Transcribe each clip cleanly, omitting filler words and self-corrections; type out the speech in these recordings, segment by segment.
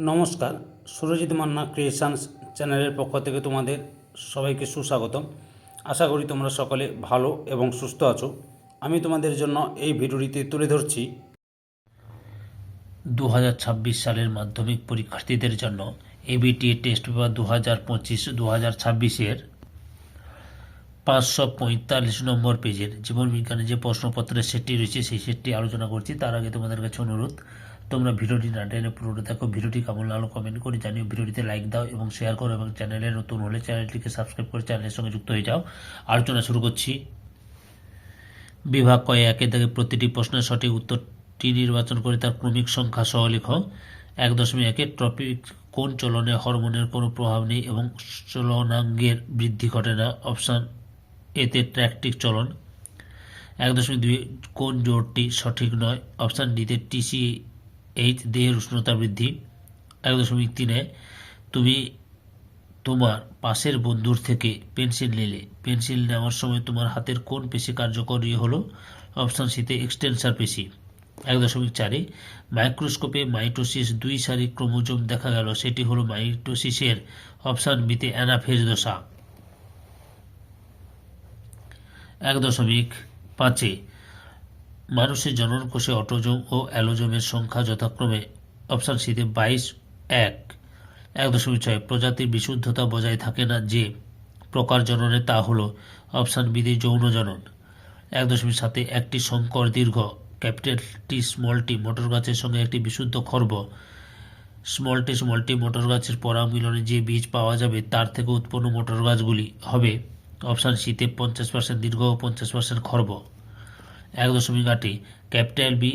নমস্কার, সুরজিৎ মান্না ক্রিয়েশনস চ্যানেলের পক্ষ থেকে তোমাদের সবাইকে সুস্বাগতম। আশা করি তোমরা সকলে ভালো এবং সুস্থ আছো। আমি তোমাদের জন্য এই ভিডিওটিতে তুলে ধরছি 2026 সালের মাধ্যমিক পরীক্ষার্থীদের জন্য এবিটিএ টেস্ট পেপার 2025-2026-এর 545 নম্বর পেজের জীবনবিজ্ঞানের যে প্রশ্নপত্রের সেটটি রয়েছে সেই সেটটি আলোচনা করছি। তার আগে তোমাদের কাছে অনুরোধ, তোমরা ভিডিওটি না টেনে পুরোটা দেখো। ভিডিওটি কেমন লাগলো কমেন্ট করে জানিও, ভিডিওটিতে লাইক দাও এবং শেয়ার করো, এবং চ্যানেলে নতুন হলে চ্যানেলটিকে সাবস্ক্রাইব করে চ্যানেলের সঙ্গে যুক্ত হয়ে যাও। আলোচনা শুরু করছি। বিভাগ কয়ে একে থেকে প্রতিটি প্রশ্নের সঠিক উত্তরটি নির্বাচন করে তার ক্রমিক সংখ্যা সহ লেখো। 1.1 টপিক, কোন চলনে হরমোনের কোনো প্রভাব নেই এবং চলনাঙ্গের বৃদ্ধি ঘটে না? অপশান এতে ট্র্যাকটিক চলন। 1.2 কোন জোড়টি সঠিক নয়? অপশান ডিতে TCH দেহের উষ্ণতা বৃদ্ধি। 1.3 তুমি তোমার পাশের বন্ধুর থেকে পেন্সিল নিলে, পেন্সিল নেওয়ার সময় তোমার হাতের কোন পেশি কার্যকরী হলো? অপশান সিতে এক্সটেন্সার পেশি। 1.4 মাইক্রোস্কোপে মাইটোসিস 2 সারি ক্রোমোজোম দেখা গেল, সেটি হলো মাইটোসিসের। অপশান বিতে অ্যানাফেজ দশা। 1.5 মানুষের জননকোষে অটোজোম ও অ্যালোজোমের সংখ্যা যথাক্রমে। অপশান সিতে 22-1। 1.6 প্রজাতির বিশুদ্ধতা বজায় থাকে না যে প্রকার জননে, তা হলো। অপশান বিতে যৌন জনন। 1.7 একটি সংকর দীর্ঘ ক্যাপিটাল টি স্মল টি মটর গাছের সঙ্গে একটি বিশুদ্ধ খর্ব স্মল টি মটর গাছের পরাগমিলনে যে বীজ পাওয়া যাবে তার থেকে উৎপন্ন মটর গাছগুলি হবে। অপশান সিতে 50% দীর্ঘ ও 50% খর্ব। 1.8 ক্যাপিটাল বি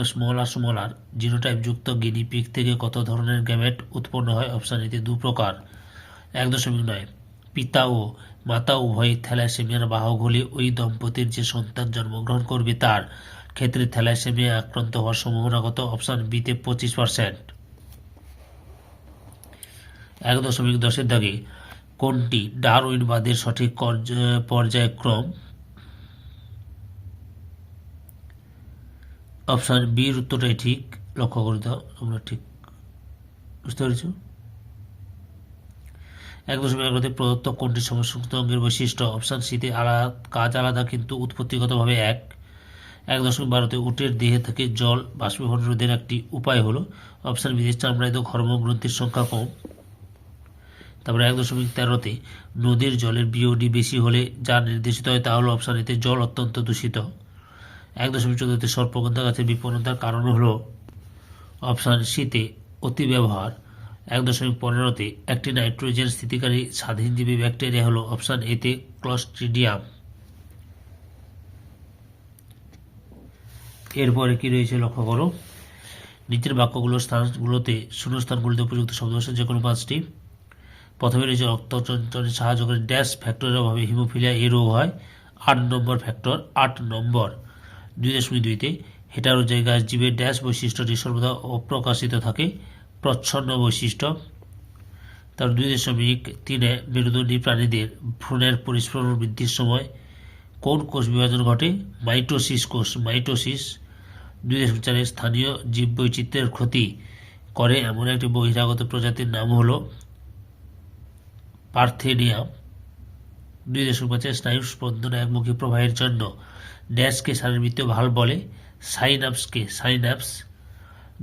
স্মল আর স্মল আর জিনোটাইপ যুক্ত গিনি পিগ থেকে কত ধরনের গ্যামেট উৎপন্ন হয়? অপশান এতে 2 প্রকার। 1.9 পিতা ও মাতা উভয়ই থ্যালাসেমিয়ার বাহক হলে ওই দম্পতির যে সন্তান জন্মগ্রহণ করবে তার ক্ষেত্রে থ্যালাসেমিয়া আক্রান্ত হওয়ার সম্ভাবনা কত? অপশান বিতে 25%। 1.10 দাগে কোনটি ডারউইনবাদের সঠিক পর্যায়ক্রম? অপশান বির উত্তরটাই ঠিক। লক্ষ্য করে দাও, তোমরা ঠিক বুঝতে পেরেছ। 1.11 প্রদত্ত কোনটি সমসংযুক্ত অঙ্গের বৈশিষ্ট্য? অপশান সিতে কাজ আলাদা কিন্তু উৎপত্তিগতভাবে এক। 1.12 উটের দেহে থেকে জল বাষ্পীভবন রোধের একটি উপায় হলো। অপশান বিতে চামড়ায় ঘর্মগ্রন্থির সংখ্যা কম। তারপরে 1.13 নদীর জলের বিওডি বেশি হলে যা নির্দেশিত হয় তা হলো। অপশান এতে জল অত্যন্ত দূষিত। 1.14 সর্পগন্ধা গাছের বিপন্নতার কারণ হলো। অপশান সিতে অতি ব্যবহার। 1.15 একটি নাইট্রোজেন স্থিতিকারী স্বাধীনজীবী ব্যাকটেরিয়া হলো। অপশান এতে ক্লস্ট্রিডিয়াম। এরপরে কি রয়েছে লক্ষ্য করো। নিচের বাক্যগুলোর স্থানগুলোতে শূন্যস্থানগুলিতে উপযুক্ত শব্দ বসে যে কোনো 5টি। প্রথমে রয়েছে রক্ত চঞ্চলে সাহায্য করে ড্যাশ ফ্যাক্টরের অভাবে হিমোফিলিয়া এই রোগ হয়। 8 নম্বর ফ্যাক্টর। 8 নম্বর। 2.2 হেটারোজাইগাস জীবের ড্যাশ বৈশিষ্ট্যটি সর্বদা অপ্রকাশিত থাকে, প্রচ্ছন্ন বৈশিষ্ট্য। তার 2.3 মেরুদণ্ডী প্রাণীদের ভ্রূণের পরিস্ফুরণ বৃদ্ধির সময় কোন কোষ বিভাজন ঘটে? মাইটোসিস কোষ। মাইটোসিস। 2.4 স্থানীয় জীববৈচিত্র্যের ক্ষতি করে এমন একটি বহিরাগত প্রজাতির নাম হলো পার্থেনিয়াম। 2.5 স্নায়ু স্পন্দন একমুখী প্রবাহের জন্য ড্যাশকে শারীরবৃত্তীয় ভালভ বলে? সাইনাপসকে। সাইনাপস।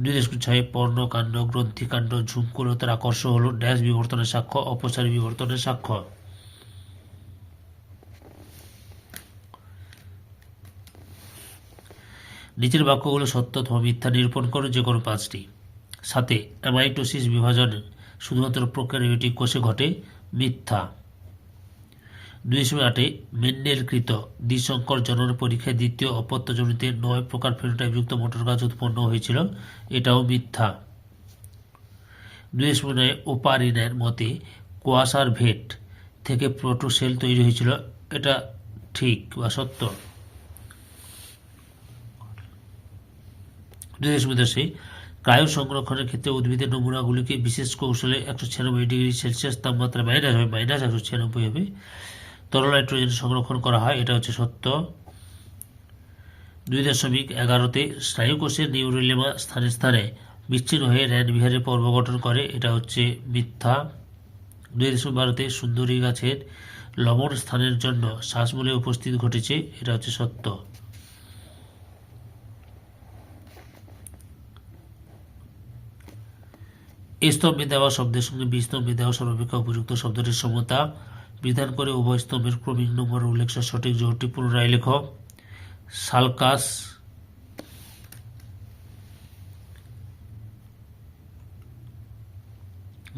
2.6 পর্ণকাণ্ড গ্রন্থিকাণ্ড ঝুমকুলতার আকর্ষ হলো ড্যাশ বিবর্তনের সাক্ষ্য? অপসারী বিবর্তনের সাক্ষ্য। নিচের বাক্যগুলো সত্য অথবা মিথ্যা নিরূপণ করো যে কোনো 5টি। সাথে অ্যামাইটোসিস বিভাজন শুধুমাত্র প্রোক্যারিওটিক কোষে ঘটে, মিথ্যা। 2.8 মেন্ডেলকৃত দ্বিসংকর জনন পরীক্ষায় দ্বিতীয় অপত্যজনিতে 9 প্রকার ফেনোটাইপযুক্ত মটর গাছ উৎপন্ন হয়েছিল, এটাও মিথ্যা। 2.9 ওপারিনের মতে কোয়াসার ভেট থেকে প্রোটোসেল তৈরি হয়েছিল, এটা ঠিক বা সত্য। 2.10 ক্রায়ো সংরক্ষণের ক্ষেত্রে উদ্ভিদের নমুনাগুলিকে বিশেষ কৌশলে 196 তাপমাত্রা -196 হবে তরল নাইট্রোজেন সংরক্ষণ করা হয়, এটা হচ্ছে সত্য। 2.11 স্নায়ুকোষের নিউরোলেমা স্থানে স্থানে বিচ্ছিন্ন হয়ে র্যান-বিহারের পর্ব গঠন করে, এটা হচ্ছে মিথ্যা। 2012-তে সুন্দরী গাছের লবণ স্থানের জন্য শ্বাসমূলে উপস্থিত ঘটেছে, এটা হচ্ছে সত্য। স্তম্ভে দেওয়া শব্দের সঙ্গে বিস্তম্ভে দেওয়া সর্বাপেক্ষা উপযুক্ত শব্দটির সমতা বিধান করে উভয় স্তম্ভের ক্রমিক নম্বর উল্লেখ সঠিক জোরটি পুনরায় লেখ। সালকাস,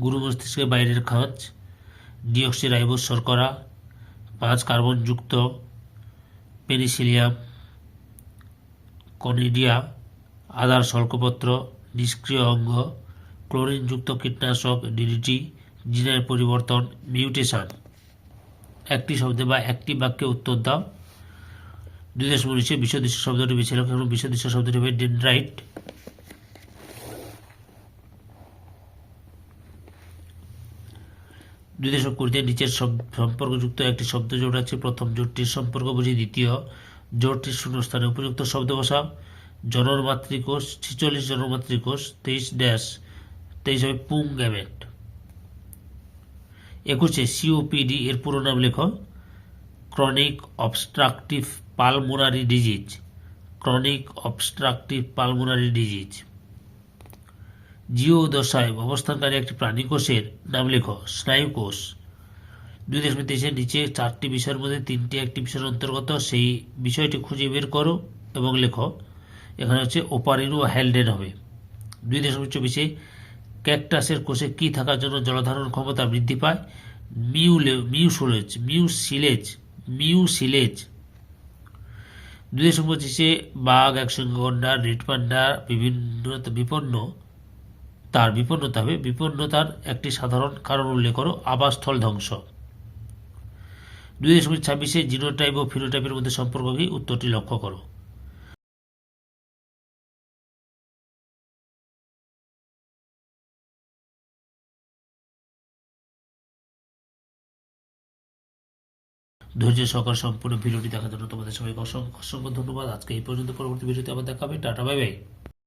গুরু মস্তিষ্কের বাইরের খাঁজ, ডিঅক্সিরাইবোজ শর্করা, 5 কার্বনযুক্ত পেনিসিলিয়াম, কনিডিয়া, আদার শল্কপত্র, নিষ্ক্রিয় অঙ্গ, ক্লোরিনযুক্ত কীটনাশক ডিডিটি, জিনের পরিবর্তন, মিউটেশন। একটি শব্দে বা একটি বাক্যে উত্তর দাও। 2.19 বিষদৃশ্য শব্দটি বেছে লেখো। এবং বিষদৃশ্য শব্দটি হবে ডেনড্রাইট। কুড়িতে নিচের সম্পর্কযুক্ত একটি শব্দ জোট আছে। প্রথম জোটটির সম্পর্ক বুঝি দ্বিতীয় জোটটির শূন্যস্থানে উপযুক্ত শব্দ বসাও। জনন মাতৃকোষ 46 জনন মাতৃকোষ, 23 হবে পুং গ্যামেট। 21 সিওপিডি এর পুরো নাম লেখো। Chronic obstructive pulmonary disease. Chronic obstructive pulmonary disease. জিওদশায় অবস্থানকারী একটি প্রাণীকোষের নাম লেখো। স্নায়ুকোষ। 2.23 নিচে 4টি বিষয়ের মধ্যে 3টি একটি বিষয়ের অন্তর্গত, সেই বিষয়টি খুঁজে বের করো এবং লেখো। এখানে হচ্ছে ওপারিন ও হ্যালডেন হবে। 2.24 ক্যাকটাসের কোষে কি থাকার জন্য জলধারণ ক্ষমতা বৃদ্ধি পায়? মিউসিলেজ। 2.25 বাঘ, একসঙ্গে গন্ডার, রেড পান্ডা বিপন্নতার একটি সাধারণ কারণ উল্লেখ করো। আবাসস্থল ধ্বংস। 2.26 জিনোটাইপ ও ফিনোটাইপের মধ্যে সম্পর্ক কি? উত্তরটি লক্ষ্য করো। ধৈর্য সহকারে সম্পূর্ণ ভিডিওটি দেখার জন্য তোমাদের সবাইকে অসংখ্য ধন্যবাদ। আজকে এই পর্যন্ত। পরবর্তী ভিডিওতে আবার দেখা হবে। Tata, bye bye.